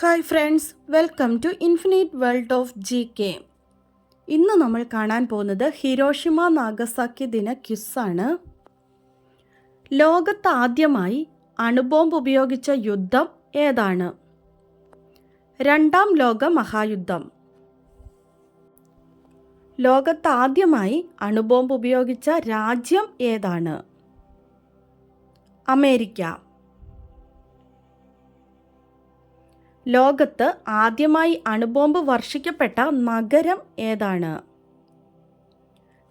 Hi friends, welcome to infinite world of GK. ഇന്ന് നമ്മൾ കാണാൻ പോകുന്നത് ഹിരോഷിമ നാഗസാക്കി ദിന ക്വിസാണ്. ലോകത്ത് ആദ്യമായി അണുബോംബ് ഉപയോഗിച്ച യുദ്ധം ഏതാണ്? രണ്ടാം ലോക മഹായുദ്ധം. ലോകത്ത് ആദ്യമായി അണുബോംബ് ഉപയോഗിച്ച രാജ്യം ഏതാണ്? അമേരിക്ക. ലോകത്ത് ആദ്യമായി അണുബോംബ് വർഷിക്കപ്പെട്ട നഗരം ഏതാണ്?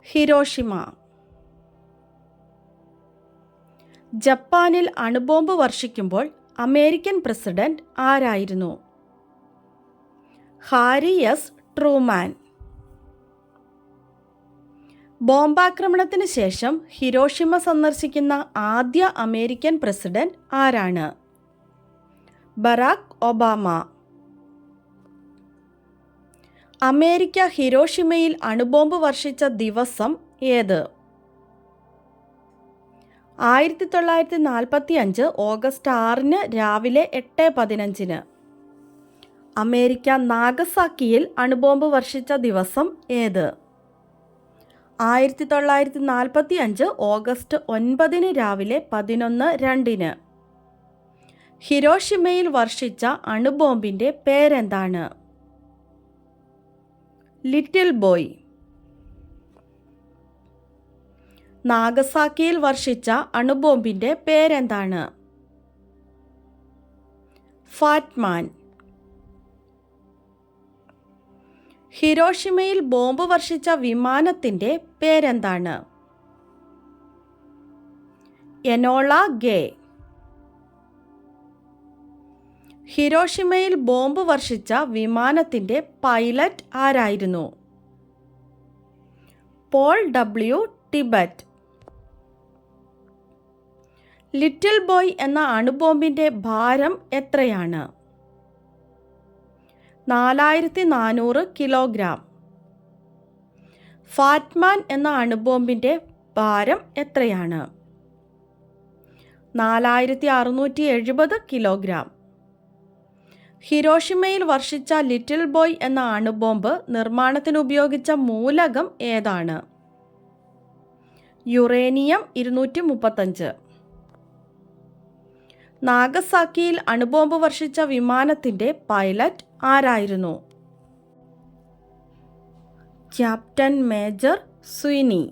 ഹിരോഷിമ. ജപ്പാനിൽ അണുബോംബ് വർഷിക്കുമ്പോൾ അമേരിക്കൻ പ്രസിഡന്റ് ആരായിരുന്നു? Harry S Truman. ബോംബാക്രമണത്തിന് ശേഷം ഹിരോഷിമ സന്ദർശിക്കുന്ന ആദ്യ അമേരിക്കൻ പ്രസിഡന്റ് ആരാണ്? Barack Obama. അമേരിക്ക ഹിരോഷിമയിൽ അണുബോംബ് വർഷിച്ച ദിവസം ഏത്? 1945 ഓഗസ്റ്റ് 6 രാവിലെ 8:15. അമേരിക്ക നാഗസാക്കിയിൽ അണുബോംബ് വർഷിച്ച ദിവസം ഏത്? 1945 ഓഗസ്റ്റ് 9 രാവിലെ 11:02. ഹിരോഷിമയിൽ വർഷിച്ച അണുബോംബിൻ്റെ പേരെന്താണ്? Little boy. നാഗസാക്കിയിൽ വർഷിച്ച അണുബോംബിൻ്റെ പേരെന്താണ്? ഫാറ്റ്മാൻ. ഹിരോഷിമയിൽ ബോംബ് വർഷിച്ച വിമാനത്തിൻ്റെ പേരെന്താണ്? എനോള ഗേ. ഹിരോഷിമയിൽ ബോംബ് വർഷിച്ച വിമാനത്തിൻ്റെ പൈലറ്റ് ആരായിരുന്നു? Paul W Tibbets. Little boy എന്ന അണുബോംബിൻ്റെ ഭാരം എത്രയാണ്? 4400 കിലോഗ്രാം. ഫാറ്റ്മാൻ എന്ന അണുബോംബിൻ്റെ ഭാരം എത്രയാണ്? 4670 കിലോഗ്രാം. ഹിരോഷിമയിൽ വർഷിച്ച ലിറ്റിൽ ബോയ് എന്ന അണുബോംബ് നിർമ്മാണത്തിന് ഉപയോഗിച്ച മൂലകം ഏതാണ്? യുറേനിയം 235. നാഗസാക്കിയിൽ അണുബോംബ് വർഷിച്ച വിമാനത്തിൻ്റെ പൈലറ്റ് ആരായിരുന്നു? Captain major സ്വിനി.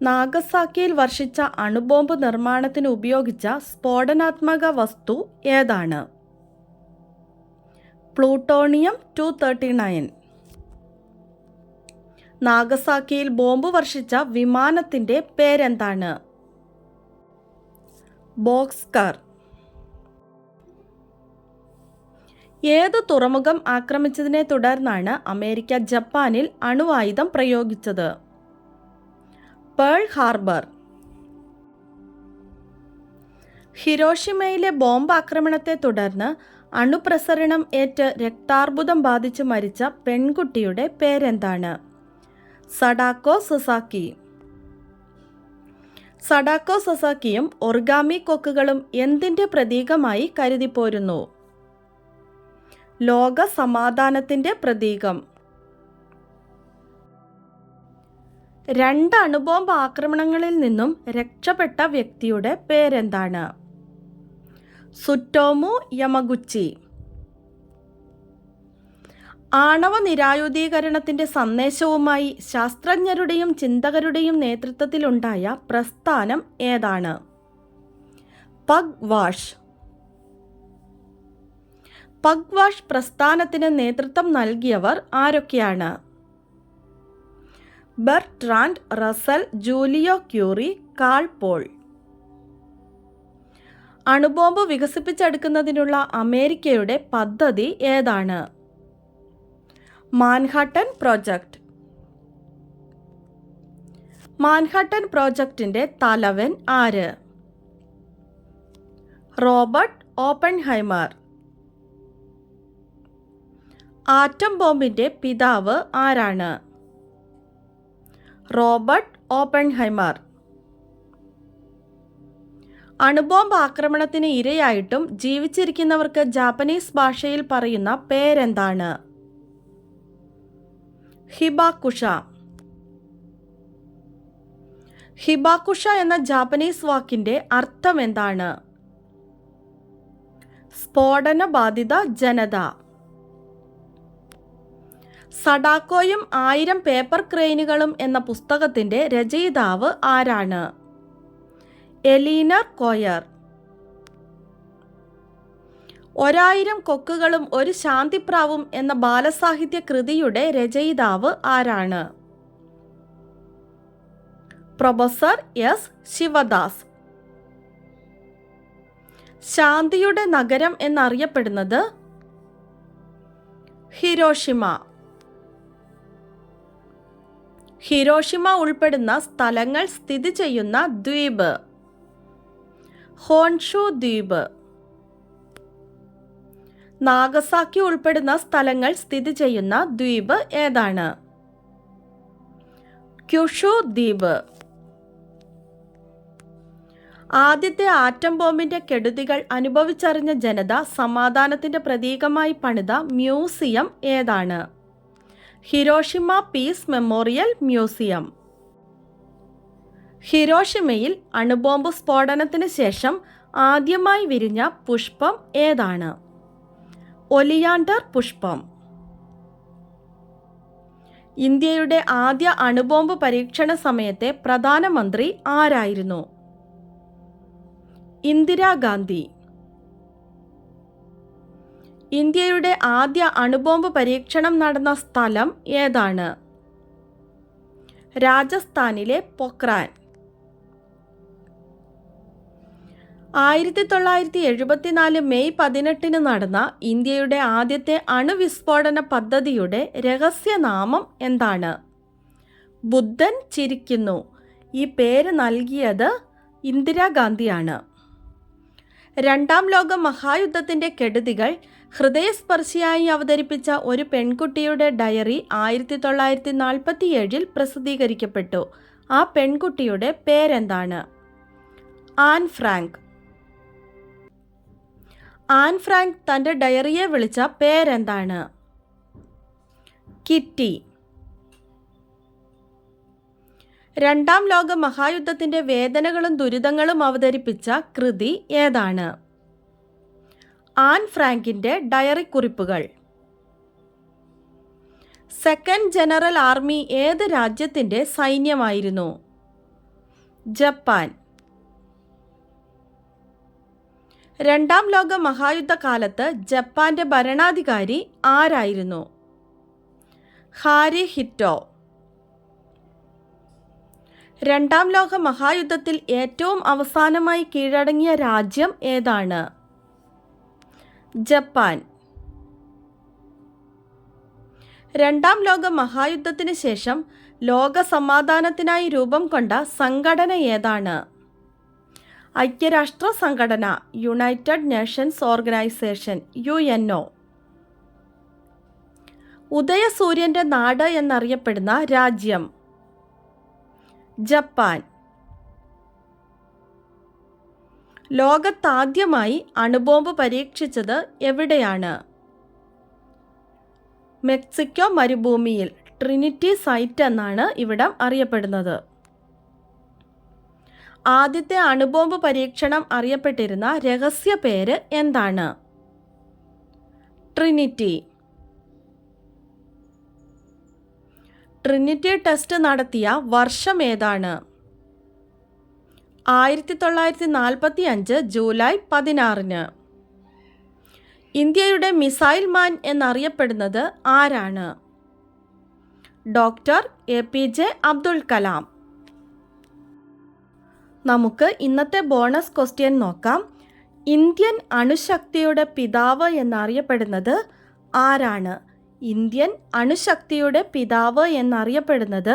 നാഗസാക്കിയിൽ വർഷിച്ച അണുബോംബ് നിർമ്മാണത്തിന് ഉപയോഗിച്ച സ്ഫോടനാത്മക വസ്തു ഏതാണ്? പ്ലൂട്ടോണിയം 239. നാഗസാക്കിയിൽ ബോംബ് വർഷിച്ച വിമാനത്തിൻ്റെ പേരെന്താണ്? ബോക്സ്കർ. ഏത് തുറമുഖം ആക്രമിച്ചതിനെ തുടർന്നാണ് അമേരിക്ക ജപ്പാനിൽ അണുവായുധം പ്രയോഗിച്ചത്? Pearl Harbor. ഹിരോഷിമയിലെ ബോംബ് ആക്രമണത്തെ തുടർന്ന് അണുപ്രസരണം ഏറ്റ് രക്താർബുദം ബാധിച്ച് മരിച്ച പെൺകുട്ടിയുടെ പേരെന്താണ്? Sadako Sasaki. സഡാക്കോ സസാക്കിയും ഒറിഗാമി കൊക്കുകളും എന്തിൻ്റെ പ്രതീകമായി കരുതിപ്പോരുന്നു? ലോക സമാധാനത്തിൻ്റെ പ്രതീകം. 2 അണുബോംബ് ആക്രമണങ്ങളിൽ നിന്നും രക്ഷപ്പെട്ട വ്യക്തിയുടെ പേരെന്താണ്? സുറ്റോമു യമഗുച്ചി. ആണവ നിരായുധീകരണത്തിൻ്റെ സന്ദേശവുമായി ശാസ്ത്രജ്ഞരുടെയും ചിന്തകരുടെയും നേതൃത്വത്തിലുണ്ടായ പ്രസ്ഥാനം ഏതാണ്? പഗ്വാഷ്. പഗ്വാഷ് പ്രസ്ഥാനത്തിന് നേതൃത്വം നൽകിയവർ ആരൊക്കെയാണ്? Bertrand Russell, Joliot Curie, Karl Paul. അണുബോംബ് വികസിപ്പിച്ചെടുക്കുന്നതിനുള്ള അമേരിക്കയുടെ പദ്ധതി ഏതാണ്? Manhattan project. മാൻഹാട്ടൻ പ്രോജക്റ്റിൻ്റെ തലവൻ ആര്? Robert Oppenheimer. ആറ്റം ബോംബിൻ്റെ പിതാവ് ആരാണ്? Robert Oppenheimer. അണുബോംബ് ആക്രമണത്തിന് ഇരയായിട്ടും ജീവിച്ചിരിക്കുന്നവർക്ക് ജാപ്പനീസ് ഭാഷയിൽ പറയുന്ന പേരെന്താണ്? ഹിബാക്കുഷ. ഹിബാക്കുഷ എന്ന ജാപ്പനീസ് വാക്കിന്റെ അർത്ഥം എന്താണ്? സ്ഫോടന ബാധിത ജനത. സഡാക്കോയും 1000 പേപ്പർ ക്രെയിനുകളും എന്ന പുസ്തകത്തിന്റെ രചയിതാവ് ആരാണ്? Eleanor coir. 1000 കൊക്കുകളും ഒരു ശാന്തിപ്രാവും എന്ന ബാലസാഹിത്യ കൃതിയുടെ രചയിതാവ് ആരാണ്? Professor S Sivadas. ശാന്തിയുടെ നഗരം എന്നറിയപ്പെടുന്നത്? ഹിരോഷിമ. ഹിരോഷിമ ഉൾപ്പെടുന്ന സ്ഥലങ്ങൾ സ്ഥിതി ചെയ്യുന്ന ദ്വീപ്? ഹോൺഷു ദ്വീപ്. നാഗസാക്കി ഉൾപ്പെടുന്ന സ്ഥലങ്ങൾ സ്ഥിതി ചെയ്യുന്ന ദ്വീപ് ഏതാണ്? ക്യുഷു ദ്വീപ്. ആദ്യത്തെ ആറ്റം ബോംബിന്റെ കെടുതികൾ അനുഭവിച്ചറിഞ്ഞ ജനത സമാധാനത്തിന്റെ പ്രതീകമായി പണിത മ്യൂസിയം ഏതാണ്? Hiroshima Peace Memorial Museum. ഹിരോഷിമയിൽ അണുബോംബ് സ്ഫോടനത്തിന് ശേഷം ആദ്യമായി വിരിഞ്ഞ പുഷ്പം ഏതാണ്? ഒലിയാണ്ടർ പുഷ്പം. ഇന്ത്യയുടെ ആദ്യ അണുബോംബ് പരീക്ഷണ സമയത്തെ പ്രധാനമന്ത്രി ആരായിരുന്നു? ഇന്ദിരാഗാന്ധി. ഇന്ത്യയുടെ ആദ്യ അണുബോംബ് പരീക്ഷണം നടന്ന സ്ഥലം ഏതാണ്? രാജസ്ഥാനിലെ പൊക്രാൻ. 1974 മെയ് 18 നടന്ന ഇന്ത്യയുടെ ആദ്യത്തെ അണുവിസ്ഫോടന പദ്ധതിയുടെ രഹസ്യനാമം എന്താണ്? ബുദ്ധൻ ചിരിക്കുന്നു. ഈ പേര് നൽകിയത് ഇന്ദിരാഗാന്ധിയാണ്. രണ്ടാം ലോക മഹായുദ്ധത്തിന്റെ കെടുതികൾ ഹൃദയസ്പർശിയായി അവതരിപ്പിച്ച ഒരു പെൺകുട്ടിയുടെ ഡയറി 1947 പ്രസിദ്ധീകരിക്കപ്പെട്ടു. ആ പെൺകുട്ടിയുടെ പേരെന്താണ്? An Frank. ആൻ ഫ്രാങ്ക് തൻ്റെ ഡയറിയെ വിളിച്ച പേരെന്താണ്? കിറ്റി. രണ്ടാം ലോക മഹായുദ്ധത്തിന്റെ വേദനകളും ദുരിതങ്ങളും അവതരിപ്പിച്ച കൃതി ഏതാണ്? ആൻ ഫ്രാങ്കിന്റെ ഡയറി കുറിപ്പുകൾ. സെക്കൻഡ് ജനറൽ ആർമി ഏത് രാജ്യത്തിന്റെ സൈന്യമായിരുന്നു? ജപ്പാൻ. രണ്ടാം ലോക മഹായുദ്ധകാലത്ത് ജപ്പാന്റെ ഭരണാധികാരി ആരായിരുന്നു? ഹാരി ഹിറ്റോ. രണ്ടാം ലോക മഹായുദ്ധത്തിൽ ഏറ്റവും അവസാനമായി കീഴടങ്ങിയ രാജ്യം ഏതാണ്? ജപ്പാൻ. രണ്ടാം ലോക മഹായുദ്ധത്തിന് ശേഷം ലോക സമാധാനത്തിനായി രൂപം കൊണ്ട സംഘടന ഏതാണ്? ഐക്യരാഷ്ട്ര സംഘടന, യുണൈറ്റഡ് നേഷൻസ് ഓർഗനൈസേഷൻ, UNO. ഉദയസൂര്യന്റെ നാട് എന്നറിയപ്പെടുന്ന രാജ്യം? ജപ്പാൻ. ലോകത്താദ്യമായി അണുബോംബ് പരീക്ഷിച്ചത് എവിടെയാണ്? മെക്സിക്കോ മരുഭൂമിയിൽ, ട്രിനിറ്റി സൈറ്റ് എന്നാണ് ഇവിടം അറിയപ്പെടുന്നത്. ആദ്യത്തെ അണുബോംബ് പരീക്ഷണം അറിയപ്പെട്ടിരുന്ന രഹസ്യ പേര് എന്താണ്? ട്രിനിറ്റി. ട്രിനിറ്റി ടെസ്റ്റ് നടത്തിയ വർഷം ഏതാണ്? 1945 ജൂലൈ 16. ഇന്ത്യയുടെ മിസൈൽ മാൻ എന്നറിയപ്പെടുന്നത് ആരാണ്? Doctor APJ Abdul Kalam. നമുക്ക് ഇന്നത്തെ ബോണസ് ക്വസ്റ്റ്യൻ നോക്കാം. ഇന്ത്യൻ അണുശക്തിയുടെ പിതാവ് എന്നറിയപ്പെടുന്നത് ആരാണ്? ഇന്ത്യൻ അണുശക്തിയുടെ പിതാവ് എന്നറിയപ്പെടുന്നത്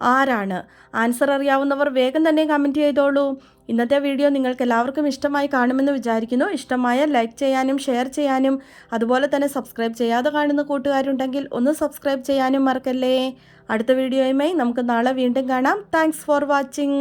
ആരാണ്? ആൻസർ അറിയാവുന്നവർ വേഗം തന്നെ കമൻറ്റ് ചെയ്തോളൂ. ഇന്നത്തെ വീഡിയോ നിങ്ങൾക്ക് എല്ലാവർക്കും ഇഷ്ടമായി കാണുമെന്ന് വിചാരിക്കുന്നു. ഇഷ്ടമായാൽ ലൈക്ക് ചെയ്യാനും ഷെയർ ചെയ്യാനും അതുപോലെ തന്നെ സബ്സ്ക്രൈബ് ചെയ്യാതെ കാണുന്ന കൂട്ടുകാരുണ്ടെങ്കിൽ ഒന്ന് സബ്സ്ക്രൈബ് ചെയ്യാനും മറക്കല്ലേ. അടുത്ത വീഡിയോയുമായി നമുക്ക് നാളെ വീണ്ടും കാണാം. Thanks for watching.